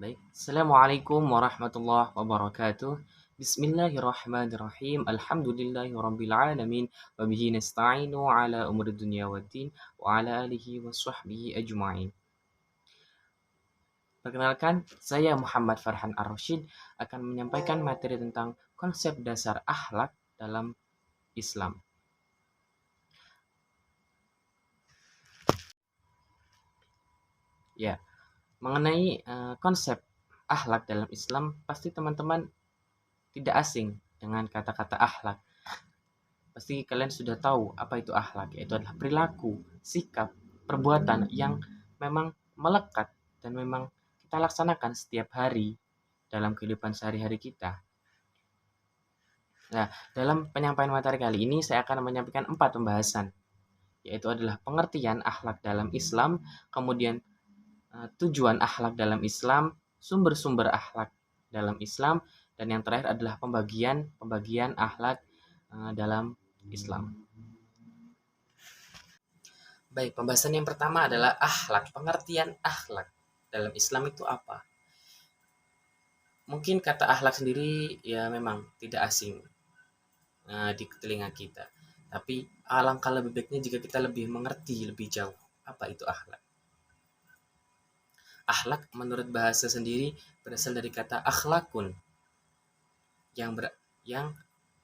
Baik, Assalamualaikum warahmatullahi wabarakatuh. Bismillahirrahmanirrahim. Alhamdulillahirabbil alamin wa bihi nasta'inu ala umuri dunya waddin wa ala alihi wa sahbihi ajma'in. Perkenalkan, saya Muhammad Farhan Ar-Rasyid akan menyampaikan materi tentang konsep dasar akhlak dalam Islam. Ya, mengenai konsep akhlak dalam Islam, pasti teman-teman tidak asing dengan kata-kata akhlak. Pasti kalian sudah tahu apa itu akhlak, yaitu adalah perilaku, sikap, perbuatan yang memang melekat dan memang kita laksanakan setiap hari dalam kehidupan sehari-hari kita. Nah, dalam penyampaian materi kali ini saya akan menyampaikan 4 pembahasan, yaitu adalah pengertian akhlak dalam Islam, kemudian tujuan akhlak dalam Islam, sumber-sumber akhlak dalam Islam, dan yang terakhir adalah pembagian akhlak dalam Islam. Baik, pembahasan yang pertama adalah akhlak. Pengertian akhlak dalam Islam itu apa? Mungkin kata akhlak sendiri ya memang tidak asing di telinga kita. Tapi alangkah lebih baiknya jika kita lebih mengerti lebih jauh apa itu akhlak. Akhlak menurut bahasa sendiri berasal dari kata akhlakun yang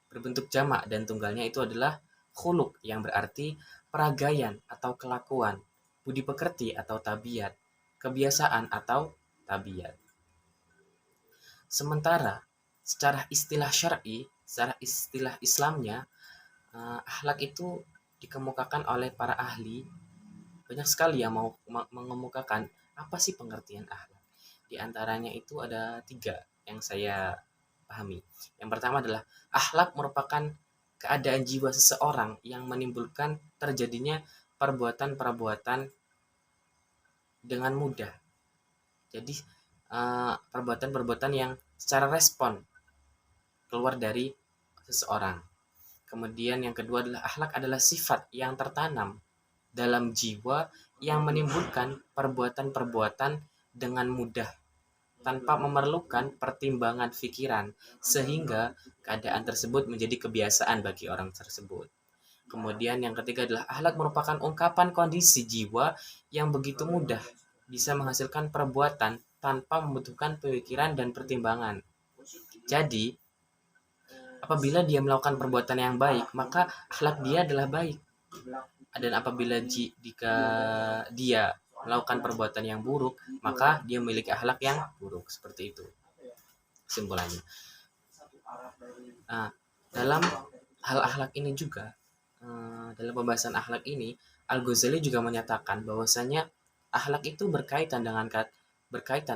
berbentuk jamak dan tunggalnya itu adalah khuluk yang berarti peragaian atau kelakuan, budi pekerti atau tabiat, kebiasaan atau tabiat. Sementara secara istilah syar'i, secara istilah Islamnya, akhlak itu dikemukakan oleh para ahli. Banyak sekali yang mau mengemukakan apa sih pengertian akhlak. Di antaranya itu ada 3 yang saya pahami. Yang pertama adalah akhlak merupakan keadaan jiwa seseorang yang menimbulkan terjadinya perbuatan-perbuatan dengan mudah. Jadi perbuatan-perbuatan yang secara respon keluar dari seseorang. Kemudian yang kedua adalah akhlak adalah sifat yang tertanam dalam jiwa yang menimbulkan perbuatan-perbuatan dengan mudah tanpa memerlukan pertimbangan pikiran sehingga keadaan tersebut menjadi kebiasaan bagi orang tersebut. Kemudian yang ketiga adalah akhlak merupakan ungkapan kondisi jiwa yang begitu mudah bisa menghasilkan perbuatan tanpa membutuhkan pemikiran dan pertimbangan. Jadi, apabila dia melakukan perbuatan yang baik, maka akhlak dia adalah baik. Dan apabila jika dia melakukan perbuatan yang buruk, maka dia memiliki akhlak yang buruk. Seperti itu kesimpulannya. Nah, dalam hal akhlak ini juga, dalam pembahasan akhlak ini, Al-Ghazali juga menyatakan bahwasanya akhlak itu berkaitan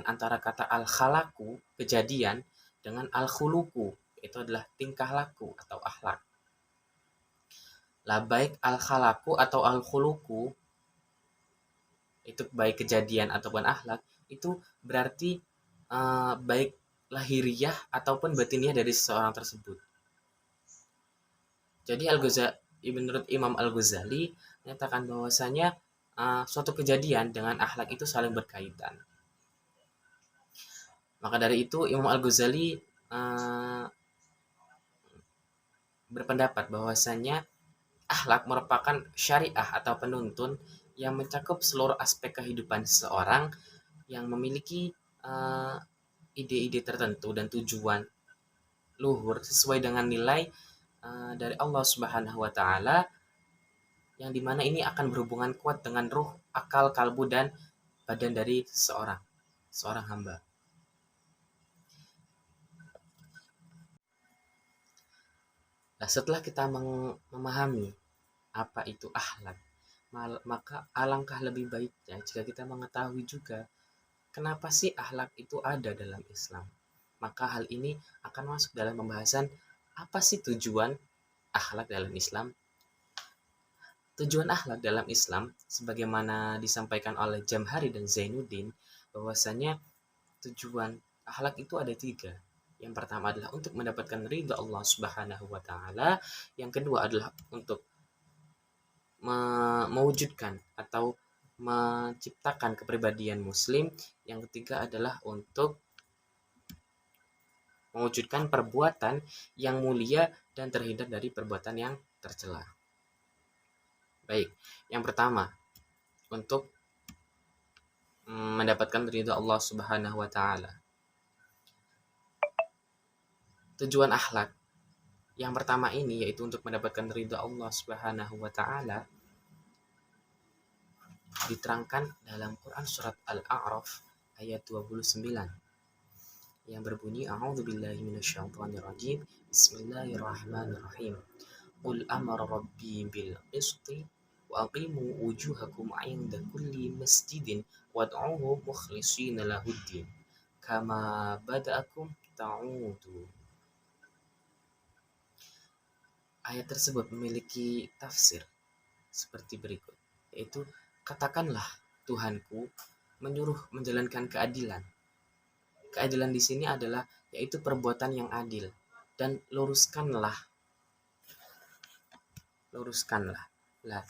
antara kata al-khalaku, kejadian, dengan al-khuluku, itu adalah tingkah laku atau akhlak. Lah baik al-khalaku atau al-khuluku, itu baik kejadian ataupun akhlak, itu berarti baik lahiriah ataupun batiniah dari seseorang tersebut. Jadi menurut Imam Al-Ghazali menyatakan bahwasanya suatu kejadian dengan akhlak itu saling berkaitan. Maka dari itu Imam Al-Ghazali berpendapat bahwasanya akhlak merupakan syariah atau penuntun yang mencakup seluruh aspek kehidupan seseorang yang memiliki ide-ide tertentu dan tujuan luhur sesuai dengan nilai dari Allah Subhanahu wa taala, yang dimana ini akan berhubungan kuat dengan ruh, akal, kalbu, dan badan dari seorang hamba. Nah, setelah kita memahami apa itu akhlak, maka alangkah lebih baiknya jika kita mengetahui juga kenapa sih akhlak itu ada dalam Islam. Maka hal ini akan masuk dalam pembahasan apa sih tujuan akhlak dalam Islam. Tujuan akhlak dalam Islam sebagaimana disampaikan oleh Jamhari dan Zainuddin, bahwasanya tujuan akhlak itu ada 3. Yang pertama adalah untuk mendapatkan ridha Allah Subhanahu wa taala, yang kedua adalah untuk mewujudkan atau menciptakan kepribadian muslim. Yang ketiga adalah untuk mewujudkan perbuatan yang mulia dan terhindar dari perbuatan yang tercela. Baik, yang pertama, untuk mendapatkan ridha Allah Subhanahu wa taala. Tujuan akhlak yang pertama ini yaitu untuk mendapatkan ridha Allah Subhanahu wa taala diterangkan dalam Quran surat Al-A'raf ayat 29 yang berbunyi a'udzubillahi minasyaitonirrajim bismillahirrahmanirrahim qul amara rabbi bil qisti wa aqimu wujuhakum 'inda kulli masjidin wad'uhu mukhlishina lahuddin kama bada'akum ta'udun. Ayat tersebut memiliki tafsir seperti berikut, yaitu katakanlah Tuhanku menyuruh menjalankan keadilan. Keadilan di sini adalah yaitu perbuatan yang adil, dan luruskanlah. Lah,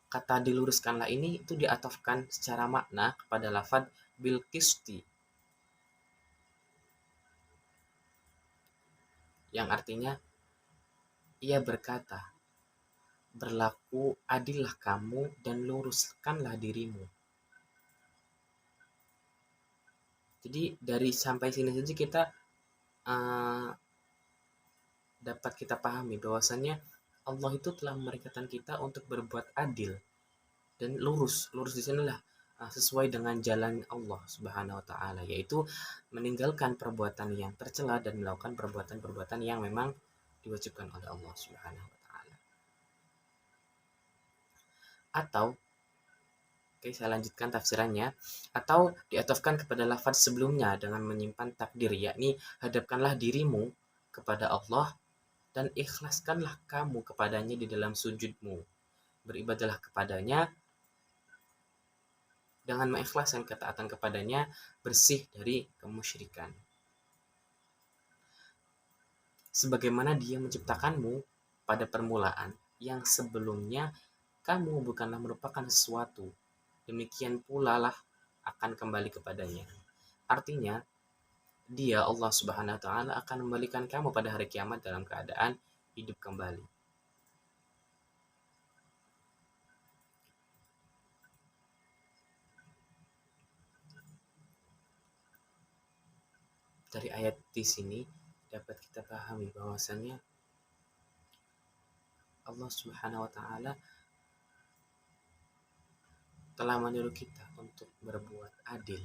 kata diluruskanlah ini itu diatofkan secara makna kepada lafadz bil qisti yang artinya ia berkata, berlaku adillah kamu dan luruskanlah dirimu. Jadi dari sampai sini saja kita dapat kita pahami bahwasannya Allah itu telah memerintahkan kita untuk berbuat adil dan lurus. Lurus di sinilah sesuai dengan jalan Allah Subhanahu wa taala, yaitu meninggalkan perbuatan yang tercela dan melakukan perbuatan-perbuatan yang memang diwajibkan oleh Allah Subhanahu wa taala. Atau saya lanjutkan tafsirannya, atau diatofkan kepada lafaz sebelumnya dengan menyimpan takdir, yakni hadapkanlah dirimu kepada Allah dan ikhlaskanlah kamu kepadanya di dalam sujudmu. Beribadahlah kepadanya dengan mengikhlaskan ketaatan kepadanya, bersih dari kemusyrikan. Sebagaimana Dia menciptakanmu pada permulaan yang sebelumnya kamu bukanlah merupakan sesuatu, demikian pula lah akan kembali kepadanya. Artinya, Dia Allah Subhanahu wa taala akan membalikan kamu pada hari kiamat dalam keadaan hidup kembali. Dari ayat di sini dapat kita pahami bahwasannya Allah Subhanahu wa taala telah menyuruh kita untuk berbuat adil,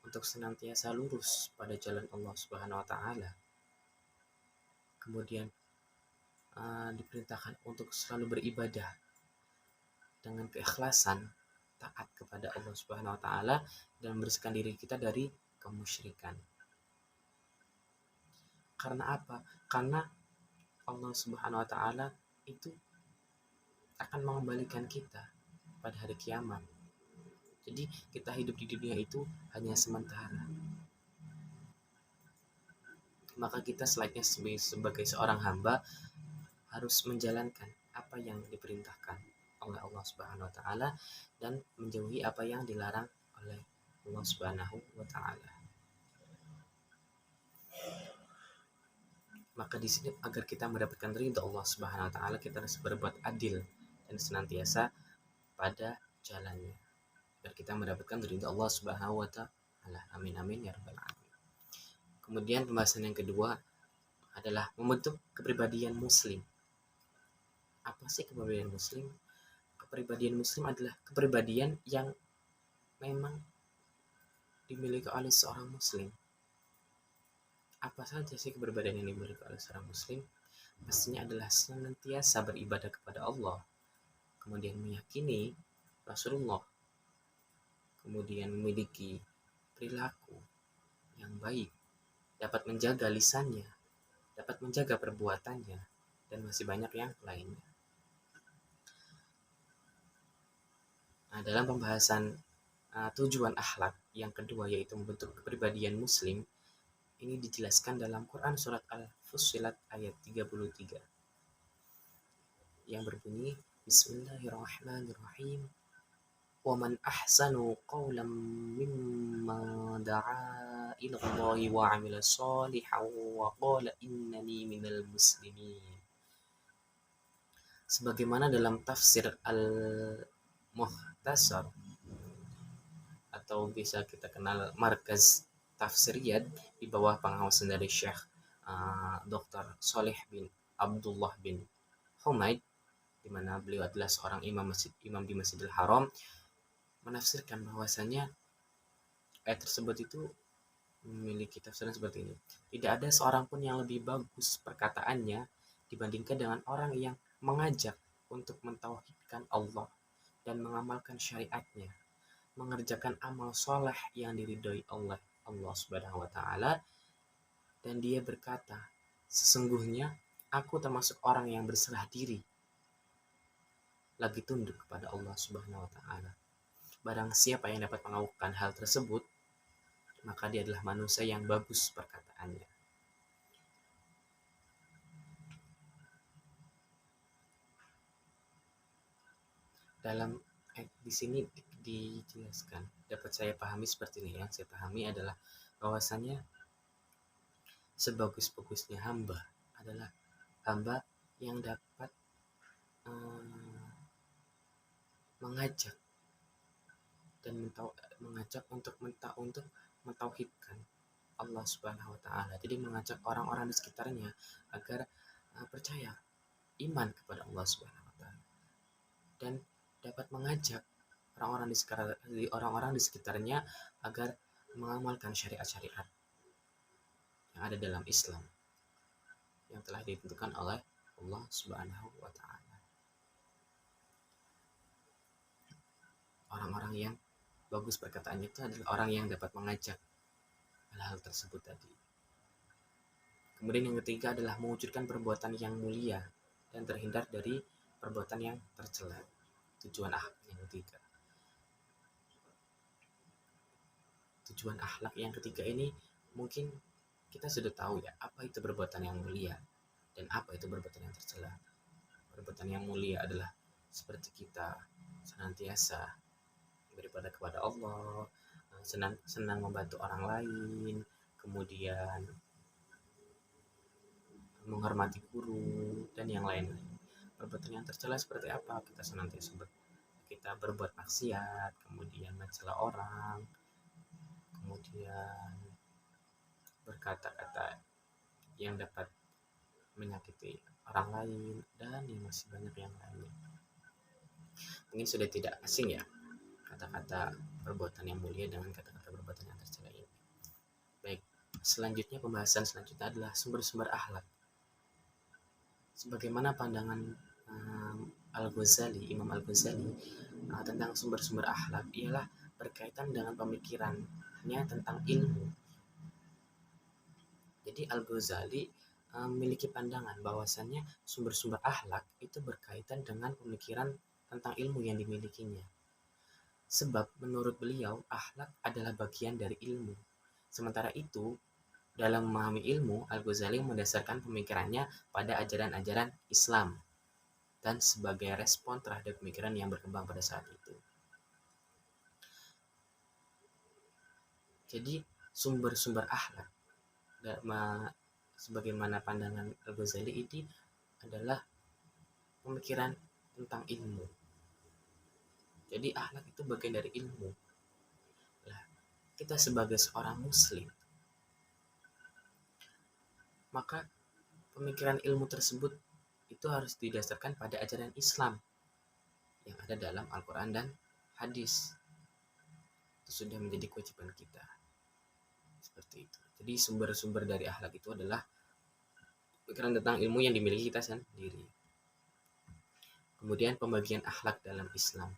untuk senantiasa lurus pada jalan Allah Subhanahu wa taala. Kemudian diperintahkan untuk selalu beribadah dengan keikhlasan, taat kepada Allah Subhanahu wa taala dan membersihkan diri kita dari kemusyrikan. Karena apa? Karena Allah Subhanahu wa taala itu akan mengembalikan kita pada hari kiamat. Jadi kita hidup di dunia itu hanya sementara. Maka kita selayaknya sebagai seorang hamba harus menjalankan apa yang diperintahkan oleh Allah Subhanahu wa taala dan menjauhi apa yang dilarang oleh Allah Subhanahu wa taala. Maka di sini agar kita mendapatkan ridha Allah Subhanahu wa taala, kita harus berbuat adil dan senantiasa pada jalannya agar kita mendapatkan ridha Allah Subhanahu wa taala. Amin amin ya rabbal alamin. Kemudian pembahasan yang kedua adalah membentuk kepribadian muslim. Apa sih kepribadian muslim? Kepribadian muslim adalah kepribadian yang memang dimiliki oleh seorang muslim. Apa saja sih kepribadian yang dimiliki oleh seorang muslim? Pastinya adalah senantiasa beribadah kepada Allah, kemudian meyakini Rasulullah, kemudian memiliki perilaku yang baik, dapat menjaga lisannya, dapat menjaga perbuatannya, dan masih banyak yang lainnya. Nah, dalam pembahasan tujuan akhlak yang kedua yaitu membentuk kepribadian muslim, ini dijelaskan dalam Quran surat Al-Fussilat ayat 33 yang berbunyi Bismillahirrahmanirrahim ومن أحسن قولا ممن دعا إلى الله وعمل صالحا وقال إنني من المسلمين. Sebagaimana dalam tafsir Al-Muhtasar atau bisa kita kenal Markaz Tafsiriyat di bawah pengawasan dari Syekh Dr. Soleh bin Abdullah bin Humaid, di mana beliau adalah seorang imam di Masjidil Haram, menafsirkan bahwasanya ayat tersebut itu memiliki tafsiran seperti ini. Tidak ada seorang pun yang lebih bagus perkataannya dibandingkan dengan orang yang mengajak untuk mentauhidkan Allah dan mengamalkan syariatnya, mengerjakan amal soleh yang diridhoi oleh Allah Subhanahu wa taala, dan dia berkata, sesungguhnya aku termasuk orang yang berserah diri lagi tunduk kepada Allah Subhanahu wa taala. Barang siapa yang dapat melakukan hal tersebut, maka dia adalah manusia yang bagus perkataannya. Dalam di sini dijelaskan, dapat saya pahami seperti ini. Yang saya pahami adalah bahwasanya sebagus-bagusnya hamba adalah hamba yang dapat mengajak dan mengajak untuk mentauhidkan Allah Subhanahu wa taala. Jadi mengajak orang-orang di sekitarnya agar percaya, iman kepada Allah Subhanahu wa taala, dan dapat mengajak orang-orang di sekitarnya agar mengamalkan syariat-syariat yang ada dalam Islam yang telah ditentukan oleh Allah Subhanahu wa taala. Orang-orang yang bagus perkataannya itu adalah orang yang dapat mengajak hal-hal tersebut tadi. Kemudian yang ketiga adalah mewujudkan perbuatan yang mulia dan terhindar dari perbuatan yang tercela. Tujuan akhlak yang ketiga. Tujuan akhlak yang ketiga ini mungkin kita sudah tahu ya, apa itu perbuatan yang mulia dan apa itu perbuatan yang tercela. Perbuatan yang mulia adalah seperti kita senantiasa beribadah kepada Allah, senang membantu orang lain, kemudian menghormati guru dan yang lain-lain. Perbuatan yang tercela seperti apa? Kita senantiasa kita berbuat maksiat, kemudian mencela orang, kemudian berkata-kata yang dapat menyakiti orang lain, dan yang masih banyak yang lainnya. Mungkin sudah tidak asing ya kata-kata perbuatan yang mulia dengan kata-kata perbuatan yang tercela ini. Baik, selanjutnya pembahasan selanjutnya adalah sumber-sumber akhlak. Sebagaimana pandangan Al-Ghazali, Imam Al-Ghazali tentang sumber-sumber akhlak ialah berkaitan dengan pemikirannya tentang ilmu. Jadi Al-Ghazali memiliki pandangan bahwasannya sumber-sumber akhlak itu berkaitan dengan pemikiran tentang ilmu yang dimilikinya. Sebab menurut beliau akhlak adalah bagian dari ilmu. Sementara itu, dalam memahami ilmu, Al-Ghazali mendasarkan pemikirannya pada ajaran-ajaran Islam dan sebagai respon terhadap pemikiran yang berkembang pada saat itu. Jadi sumber-sumber akhlak sebagaimana pandangan Al-Ghazali ini adalah pemikiran tentang ilmu. Jadi akhlak itu bagian dari ilmu. Nah, kita sebagai seorang muslim, maka pemikiran ilmu tersebut itu harus didasarkan pada ajaran Islam yang ada dalam Al-Quran dan hadis. Itu sudah menjadi kewajiban kita. Seperti itu. Jadi sumber-sumber dari akhlak itu adalah pikiran tentang ilmu yang dimiliki kita sendiri. Kemudian pembagian akhlak dalam Islam.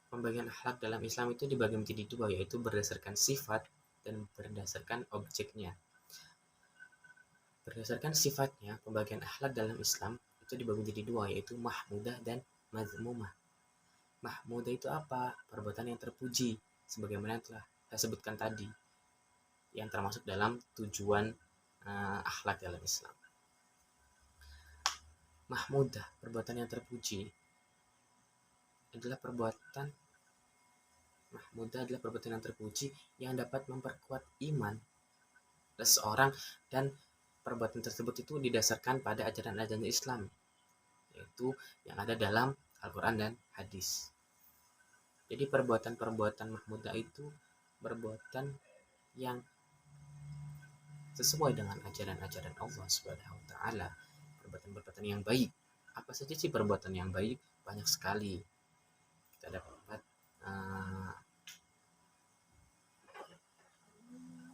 Pembagian akhlak dalam Islam itu dibagi menjadi dua, yaitu berdasarkan sifat dan berdasarkan objeknya. Berdasarkan sifatnya, pembagian akhlak dalam Islam itu dibagi menjadi dua, yaitu mahmudah dan mazmumah. Mahmudah itu apa? Perbuatan yang terpuji, sebagaimana telah saya sebutkan tadi, yang termasuk dalam tujuan akhlak dalam Islam. Mahmudah, perbuatan yang terpuji, adalah perbuatan mahmudah adalah perbuatan yang terpuji yang dapat memperkuat iman seseorang, dan perbuatan tersebut itu didasarkan pada ajaran-ajaran Islam, yaitu yang ada dalam Al-Quran dan hadis. Jadi perbuatan-perbuatan mahmudah itu perbuatan yang sesuai dengan ajaran-ajaran Allah Subhanahu wa taala, perbuatan-perbuatan yang baik. Apa saja sih perbuatan yang baik? Banyak sekali. Kita dapat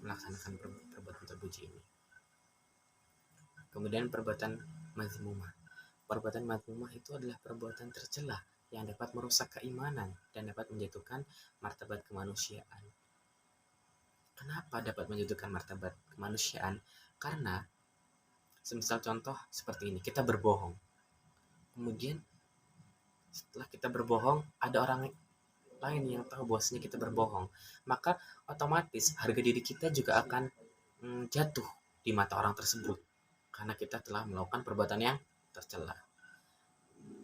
melaksanakan perbuatan terpuji ini. Kemudian perbuatan mazmumah. Perbuatan mazmumah itu adalah perbuatan tercela yang dapat merusak keimanan dan dapat menjatuhkan martabat kemanusiaan. Kenapa dapat menjatuhkan martabat kemanusiaan? Karena semisal contoh seperti ini, kita berbohong. Kemudian setelah kita berbohong, ada orang lain yang tahu bahwasanya kita berbohong, maka otomatis harga diri kita juga akan jatuh di mata orang tersebut, karena kita telah melakukan perbuatan yang tercela.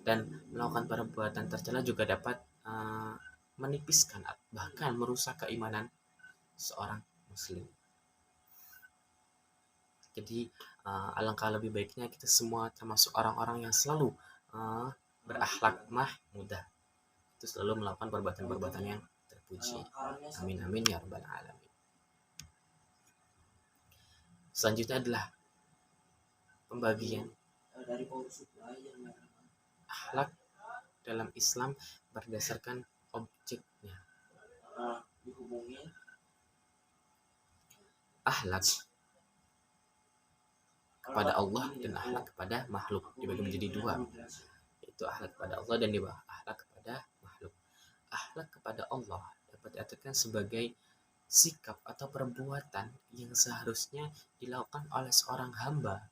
Dan melakukan perbuatan tercela juga dapat menipiskan bahkan merusak keimanan seorang muslim. Jadi alangkah lebih baiknya kita semua termasuk orang-orang yang selalu berakhlak mahmudah, itu selalu melakukan perbuatan-perbuatan yang terpuji. Amin amin ya rabbal alamin. Selanjutnya adalah pembagian akhlak dalam Islam berdasarkan objeknya. Akhlak kepada Allah dan akhlak kepada makhluk dibagi menjadi dua, yaitu akhlak kepada Allah dan akhlak kepada makhluk. Akhlak kepada Allah dapat diartikan sebagai sikap atau perbuatan yang seharusnya dilakukan oleh seorang hamba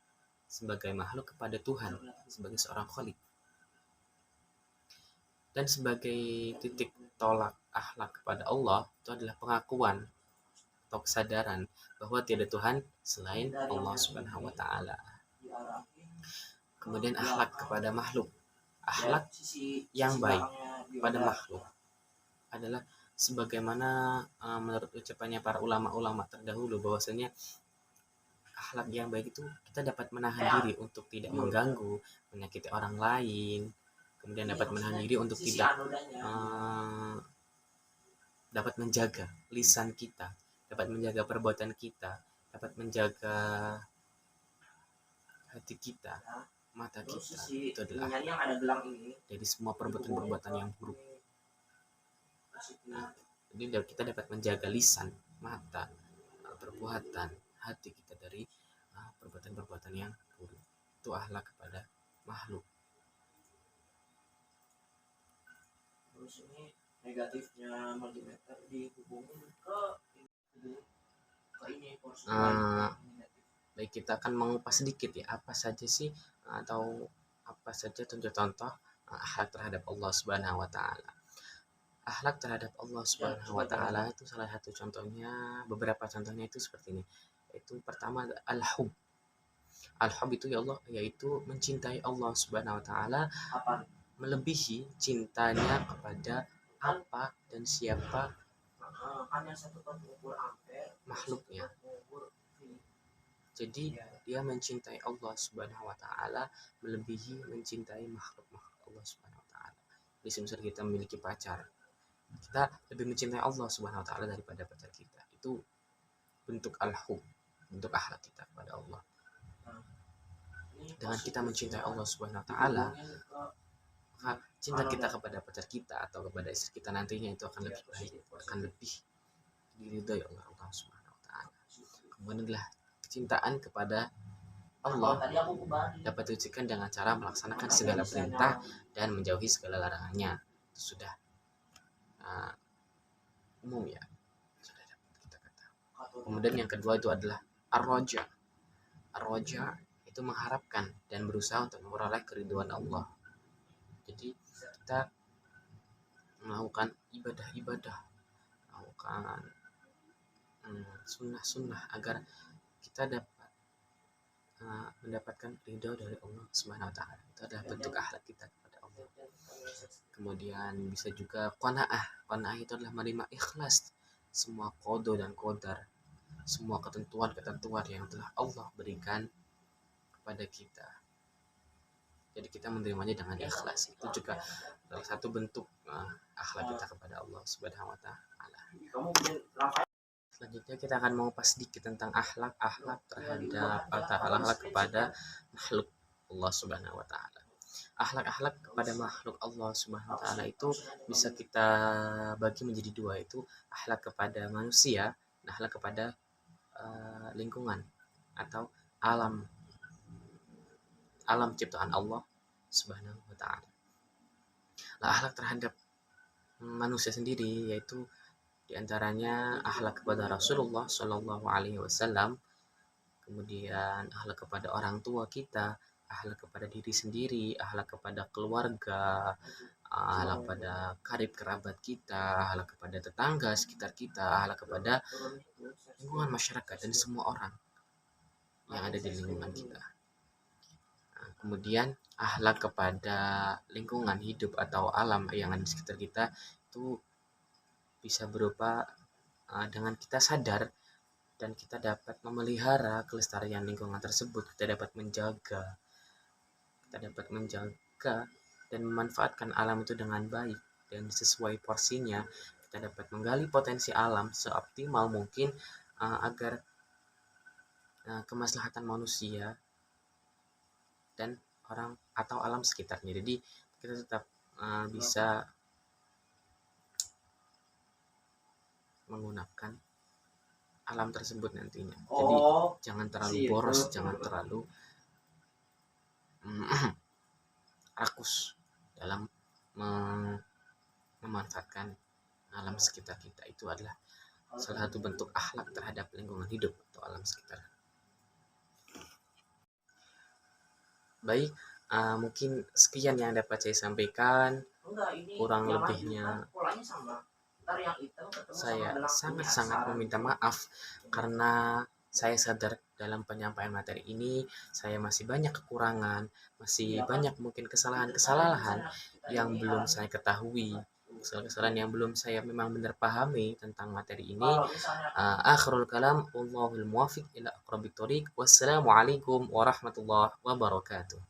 sebagai makhluk kepada Tuhan, sebagai seorang khalik. Dan sebagai titik tolak akhlak kepada Allah itu adalah pengakuan atau kesadaran bahwa tiada Tuhan selain Allah Subhanahu wa taala. Kemudian akhlak kepada makhluk. Akhlak yang baik pada makhluk adalah sebagaimana menurut ucapannya para ulama-ulama terdahulu, bahwasanya akhlak yang baik itu kita dapat menahan diri untuk tidak mengganggu, menyakiti orang lain, kemudian dapat menahan diri untuk tidak dapat menjaga lisan kita, dapat menjaga perbuatan kita, dapat menjaga hati kita, mata kita. Itu adalah dari semua perbuatan-perbuatan yang buruk. Nah, jadi kita dapat menjaga lisan, mata, perbuatan, hati kita dari perbuatan-perbuatan yang buruk. Itu akhlak kepada makhluk. Terus ini negatifnya multimeter dihubungin ke ini baik, kita akan mengupas sedikit ya, apa saja sih atau apa saja contoh-contoh akhlak terhadap Allah Subhanahu wa taala. Akhlak terhadap Allah Subhanahu wa taala itu salah satu contohnya, beberapa contohnya itu seperti ini. Itu pertama al-hub. Al-hub itu ya Allah, yaitu mencintai Allah Subhanahu wa taala melebihi cintanya kepada apa dan siapa makhluknya. Jadi dia mencintai Allah Subhanahu wa taala melebihi mencintai makhluk-makhluk Allah Subhanahu wa taala. Jadi semisal kita memiliki pacar, kita lebih mencintai Allah Subhanahu wa taala daripada pacar kita. Itu bentuk al-hub, bentuk akhlak kita kepada Allah. Dengan kita mencintai Allah Subhanahu wa taala, maka cinta kita kepada pacar kita atau kepada istri kita nantinya itu akan lebih baik, akan lebih diridhoi oleh Allah Subhanahu wa taala. Kemudian adalah kecintaan kepada Allah dapat diwujudkan dengan cara melaksanakan segala perintah dan menjauhi segala larangannya. Itu sudah umum ya, sudah dapat kita katakan. Kemudian yang kedua itu adalah ar-raja. Ar-raja itu mengharapkan dan berusaha untuk memperoleh keridhaan Allah. Jadi kita melakukan ibadah-ibadah, melakukan sunnah-sunnah agar kita dapat mendapatkan ridho dari Allah Subhanahu wa taala. Itu adalah bentuk akhlak kita kepada Allah. Kemudian bisa juga qanaah. Qanaah itu adalah menerima ikhlas semua qada dan qadar, semua ketentuan-ketentuan yang telah Allah berikan kepada kita. Jadi kita menerimanya dengan ikhlas. Itu juga salah satu bentuk akhlak kita kepada Allah Subhanahu wa taala. Selanjutnya kita akan mengupas sedikit tentang akhlak terhadap akhlak kepada makhluk Allah Subhanahu wa taala. Akhlak kepada makhluk Allah Subhanahu wa taala itu bisa kita bagi menjadi dua, itu akhlak kepada manusia dan akhlak kepada lingkungan atau alam ciptaan Allah Subhanahu wa taala. Akhlak terhadap manusia sendiri yaitu diantaranya akhlak kepada Rasulullah Shallallahu Alaihi Wasallam, kemudian akhlak kepada orang tua kita, akhlak kepada diri sendiri, akhlak kepada keluarga, akhlak kepada karib kerabat kita, akhlak kepada tetangga sekitar kita, akhlak kepada lingkungan masyarakat dan semua orang yang ada di lingkungan kita. Kemudian akhlak kepada lingkungan hidup atau alam yang ada di sekitar kita itu bisa berupa dengan kita sadar dan kita dapat memelihara kelestarian lingkungan tersebut, kita dapat menjaga dan memanfaatkan alam itu dengan baik dan sesuai porsinya. Kita dapat menggali potensi alam seoptimal mungkin agar kemaslahatan manusia dan orang atau alam sekitarnya. Jadi kita tetap bisa menggunakan alam tersebut nantinya. Jadi jangan terlalu boros, jangan terlalu rakus dalam memanfaatkan alam sekitar kita. Itu adalah salah satu bentuk akhlak terhadap lingkungan hidup atau alam sekitar. Baik, mungkin sekian yang dapat saya sampaikan. Kurang lebihnya saya sangat-sangat meminta maaf karena saya sadar dalam penyampaian materi ini saya masih banyak kekurangan, masih banyak mungkin kesalahan-kesalahan yang belum saya ketahui, kesalahan yang belum saya memang benar pahami tentang materi ini. Akhirul kalam, wallahul muwaffiq ila aqrabit thoriq. Wassalamualaikum warahmatullahi wabarakatuh.